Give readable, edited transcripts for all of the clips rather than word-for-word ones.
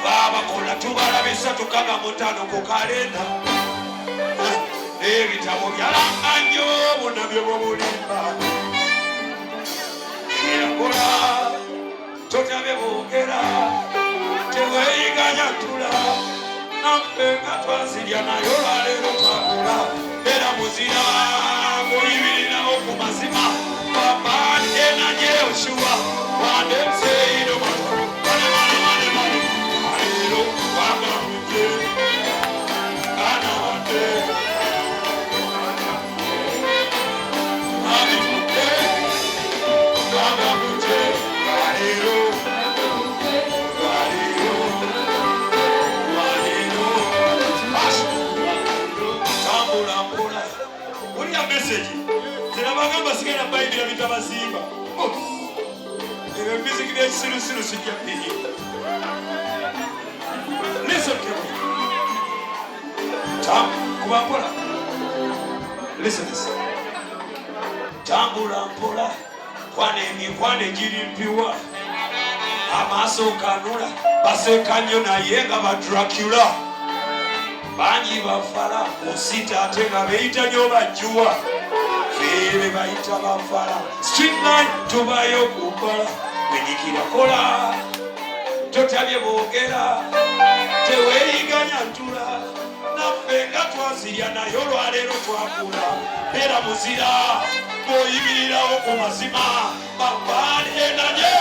Baba kola tubala bisatu kama mutano ku kalenda ebitabo byalanganyo bonna byo bulimba yakola totabye boogera teweeyiganya tula nampe nga twazirya nayo lwaleero twakula era muzira ng'oyibirirawo ku mazima babadde nanye oshuwa wande mseyiro Bagamba sigenda bayibira bitabazimba ebiziki by'ekisirusiru sijja biri. Listen to me. Kuba mpola. Listen this. Tambula mpola kwane emikwano egiri mpiwa amaaso kanula baseka nnyo naye nga ba Dracula bangi bafala osita ate nga beeyita nnyo bajjuwa Febe baita bafala street line tubayo kukola wenyikira kola totabye boogera teweeyiganya ntula naffe nga twazirya nayo lwaleero twakula era muzira ng'oyimirirawo ku mazima babaali enanye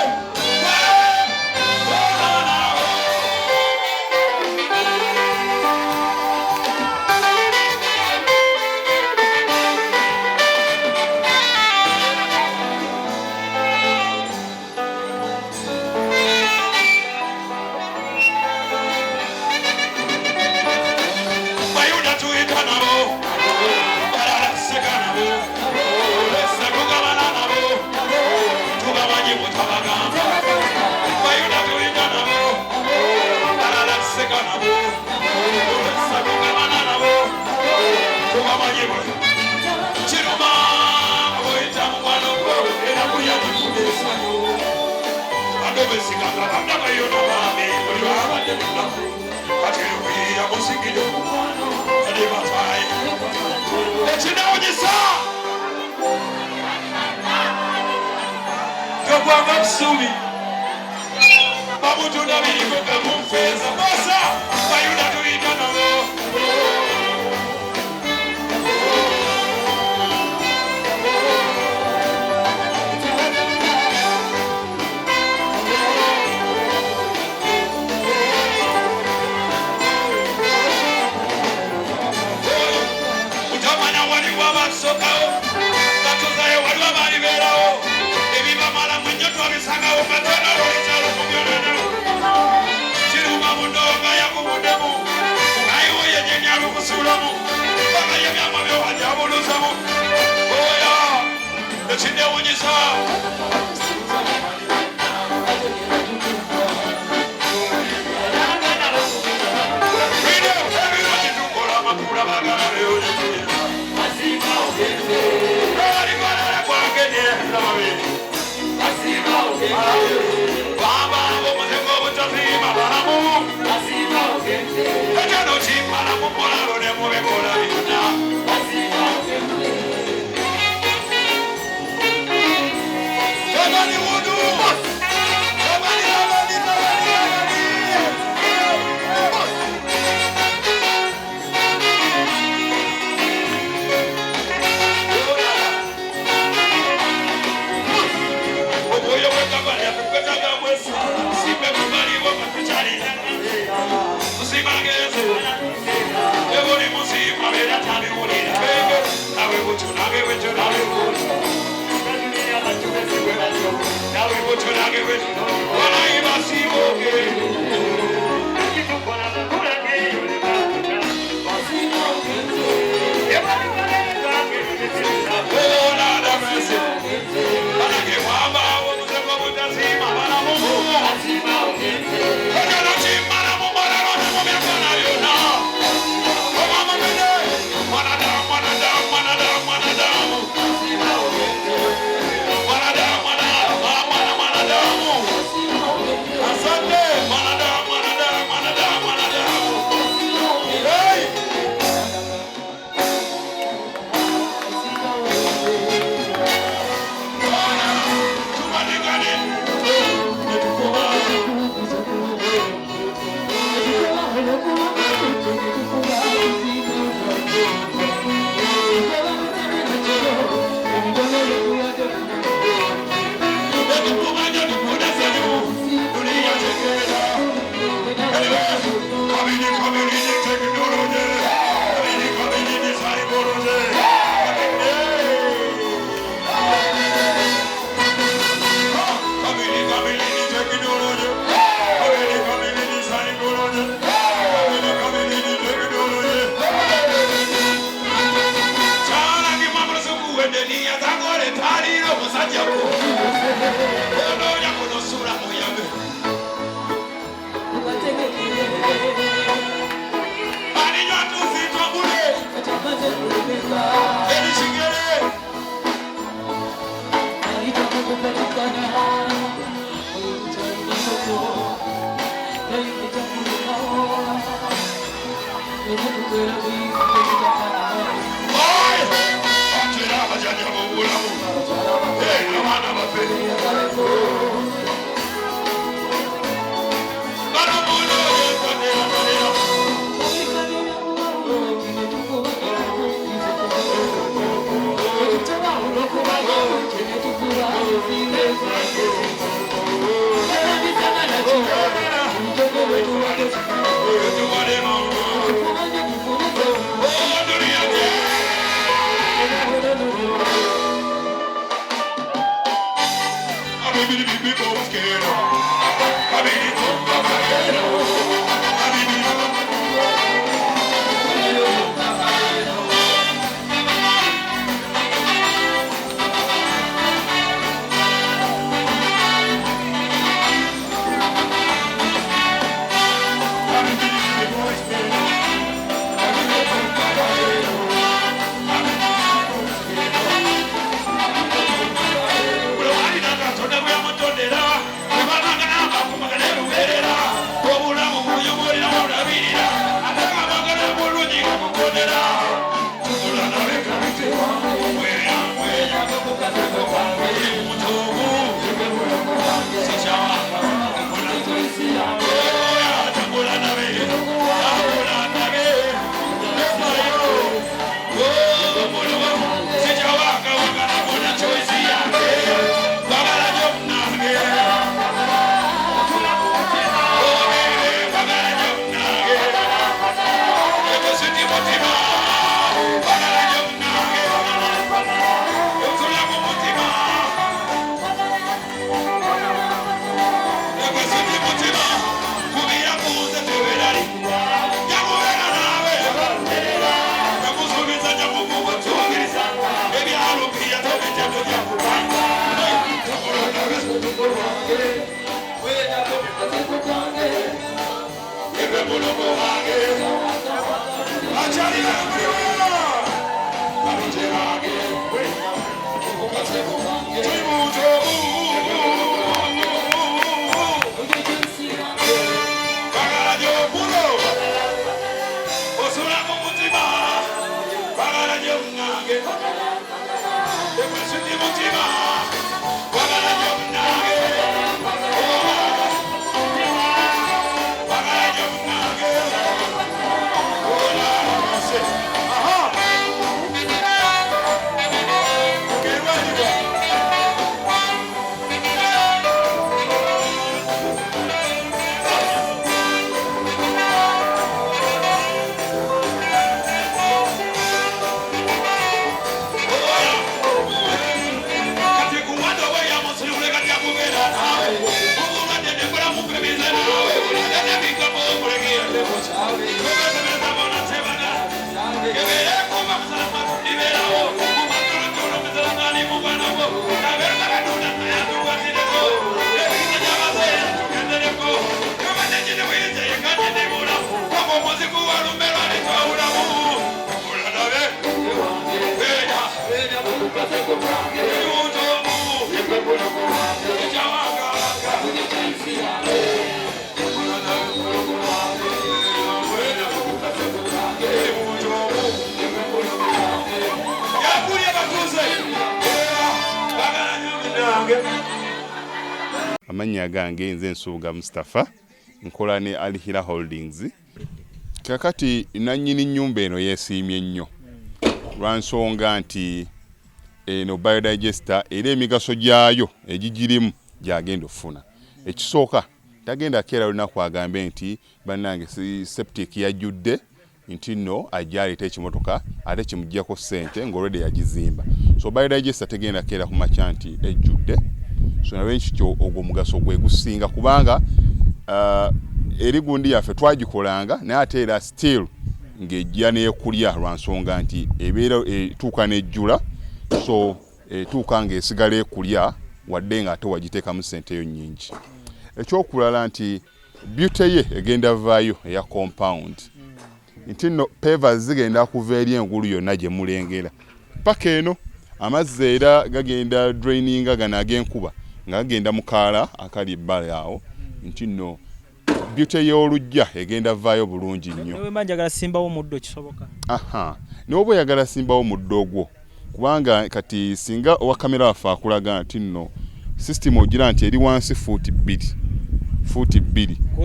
Sumi Babutu na bili koka mumfeza Bosa Bayuda tuita na mo Utamana wali wama sokao Katuzaye wali wama liberao Ebiba mala mwenyotu wabisanga umatana Walichalo kubyonana Chiruma mundonga ya kumudemu Aiwo yenye nyaru kusulamu Baka yemyama vyo hajabu lusamu Oya Nechinde unyisa Video Ebi wajitungola makula bagana Leo Asima ukende Kali kwa kwa ngene Lamawe Asima ukende Baba Omotengo Butazima Baramu Asima ukende Ejano chimala Mupola Rode Mubekola Yuna Asima ukende Jamani wudu Jamani Jamani Jamani Oboyo wekabali akuketaga mwesa Sipe kubali wama kuchari Usimageze Eboni musima Beda tabi ulina Bebe Nawe butu nage wetu Nawe butu Nawe butu nage wetu Wana ima siwoke Amanya gange nze Nsuuga Mustafa nkola ne Alihira Holdings. Kakati nannyini nnyumba eno yeesiimye nnyo lwa nsonga nti eno biodigester era emigaso gyayo egigirimu gyagenda ofuna. Ekisooka yagenda keera lunaku agambe nti bannange septic yajjudde nti nno ajja aleeta ekimotoka ate kimuggyako ssente ng'olwedde yagizimba. So biodigester tegenda keera ku makya nti ejjudde. So nawe nkityo ogwo mugaso gwe gusinga kubanga eri gundi yaffe twagikolanga naye ate era still ng'ejja n'ekulya lwa nsonga nti ebeera etuuka n'ejjula, so etuuka ng'esigala ekulya wadde nga ate wagiteekamu ssenteyo nnyingi. Ekyokulala nti beauty ye egenda vaayo eya compound nti nno pavers zigenda kuva eri engulu yonna gye mulengera paka eno, amazzi era gagenda draininga gano ag'enkuba nga gagenda mu kaala akali ebbali awo nti nno beauty y'olujja egenda vaayo bulungi nnyo. Newe manjagala simbawo muddo kisoboka. N'oba oyagala simbawo muddo ogwo kubanga kati singa owa kamera waffe akulaga nti nno system ogira nti eri wansi fuuti 2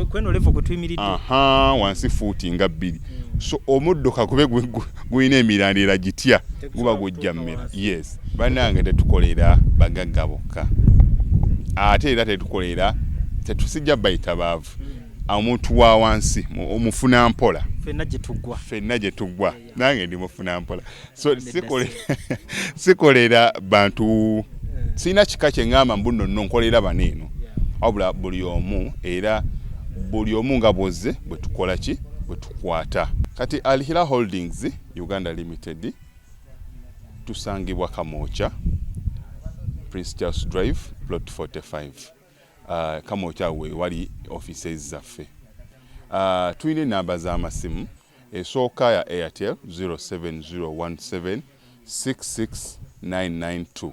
kweno level kwe tuyimiridde wansi fuuti nga 2. So omuddo kakube gulina emirandira gitya guba gujja mmera. Yes, bannange tetukolera bagagga bokka ate era tetusijja bayita baavu omuntu wa wansi omufuna mpola ffenna gye tuggwa nange ndi mufuna mpola. So sikolera bantu sina kika kye ngamba mbu nno nkolera baneeno wabula buli omu nga bwozze bwe tukola ki bwe tukwata. Kati Alihira Holdings Uganda Limited tusangibwa Kamoocha, Prince Charles Drive, Plot 45. Kamoocha we wali offices zaffe. Tuyina enamba z'amasimu esooka ya Airtel 07017669992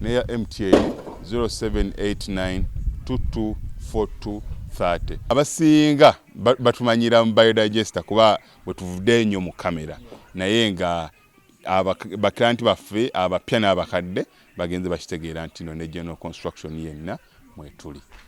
neya MTN 0789224230. Abasinga batumanyira mu biodigester kuba bwe tuvudde nnyo mu kamera naye nga baklanti baffe abapya n'abakadde bagenze bakitegeera nti no ne general construction yenna mwetuli.